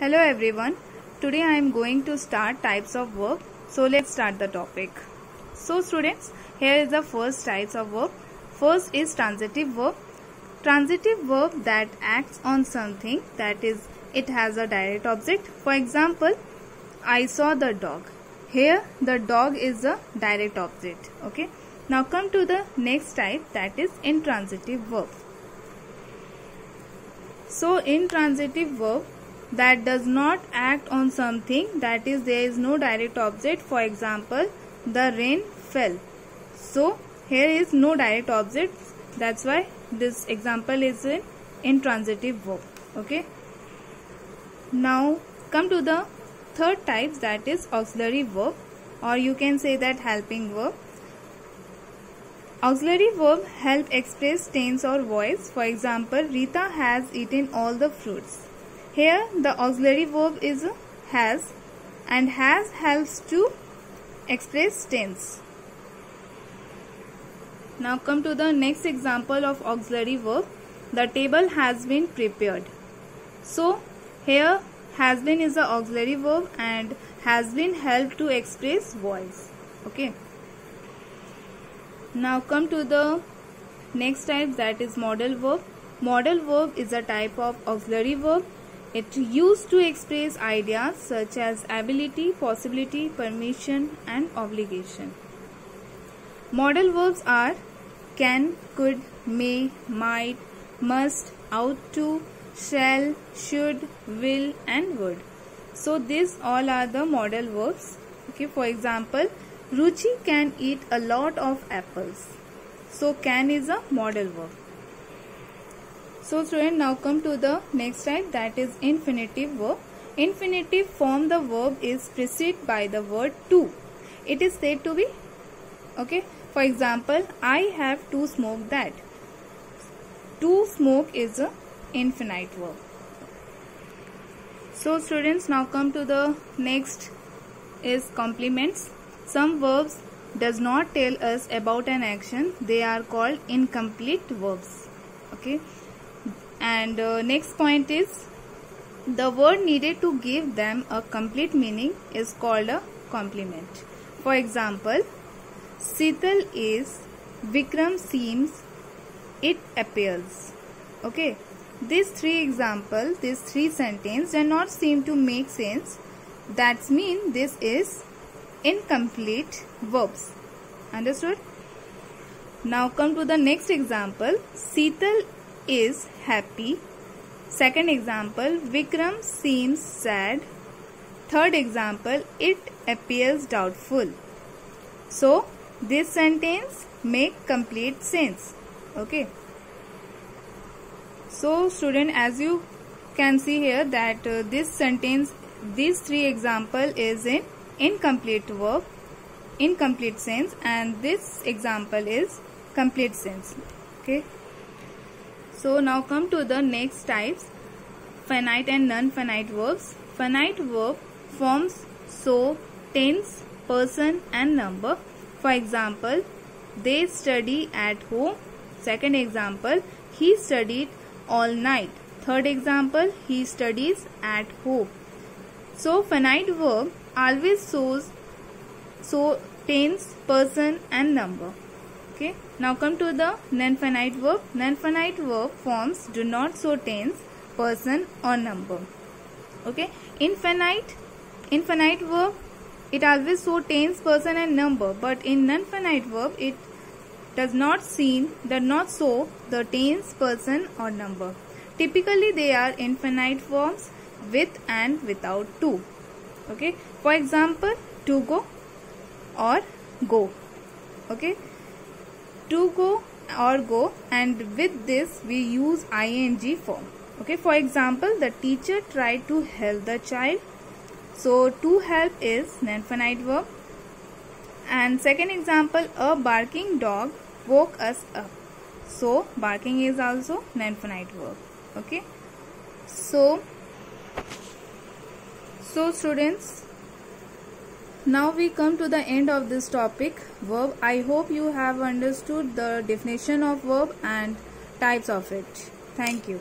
Hello everyone. Today I am going to start types of verb. So let's start the topic. So students, here is the first types of verb. First is transitive verb. Transitive verb that acts on something, that is, it has a direct object. For example, I saw the dog. Here the dog is a direct object. Okay. Now come to the next type, that is intransitive verb. So intransitive verb that does not act on something, that is, there is no direct object. For example, the rain fell. So here is no direct object, that's why this example is an intransitive verb. Okay. Now come to the third type, that is auxiliary verb, or you can say that helping verb. Auxiliary verb help express tense or voice. For example, Rita has eaten all the fruits. Here the auxiliary verb is has, and has helps to express tense. Now come to the next example of auxiliary verb. The table has been prepared. So here has been is the auxiliary verb and has been help to express voice. Okay. Now come to the next type, that is modal verb. Modal verb is a type of auxiliary verb. It used to express ideas such as ability, possibility, permission and obligation. Modal verbs are can, could, may, might, must, ought to, shall, should, will and would. So these all are the modal verbs. Okay, for example, Ruchi can eat a lot of apples. So can is a modal verb. So student, now come to the next type, that is infinitive verb. Infinitive form the verb is preceded by the word to. It is said to be. Okay. For example, I have to smoke that. To smoke is a infinite verb. So students, now come to the next is complements. Some verbs does not tell us about an action. They are called incomplete verbs. Okay. And next point is the word needed to give them a complete meaning is called a complement. For example, Sital is, Vikram seems, it appears. Okay. These three examples, these three sentences do not seem to make sense. That means this is incomplete verbs. Understood? Now come to the next example. Sital is happy. Second example, Vikram seems sad. Third example, it appears doubtful. So this sentence make complete sense. Okay. So student, as you can see here that this sentence, these three example is in incomplete verb, incomplete sense, and this example is complete sense. Okay. So now come to the next types, finite and non-finite verbs. Finite verb forms so, tense, person and number. For example, they study at home. Second example, he studied all night. Third example, he studies at home. So finite verb always shows so, tense, person and number. Okay. Now come to the non-finite verb. Non-finite verb forms do not show tense, person or number. Okay. Infinite verb, it always show tense, person and number, but in non-finite verb it does not show the tense, person or number. Typically they are infinite forms with and without to. Okay. For example, to go or go. Okay. To go or go, and with this we use ing form. Okay. For example, the teacher tried to help the child. So to help is non-finite verb. And second example, a barking dog woke us up. So barking is also non-finite verb. Okay. So students, now we come to the end of this topic, verb. I hope you have understood the definition of verb and types of it. Thank you.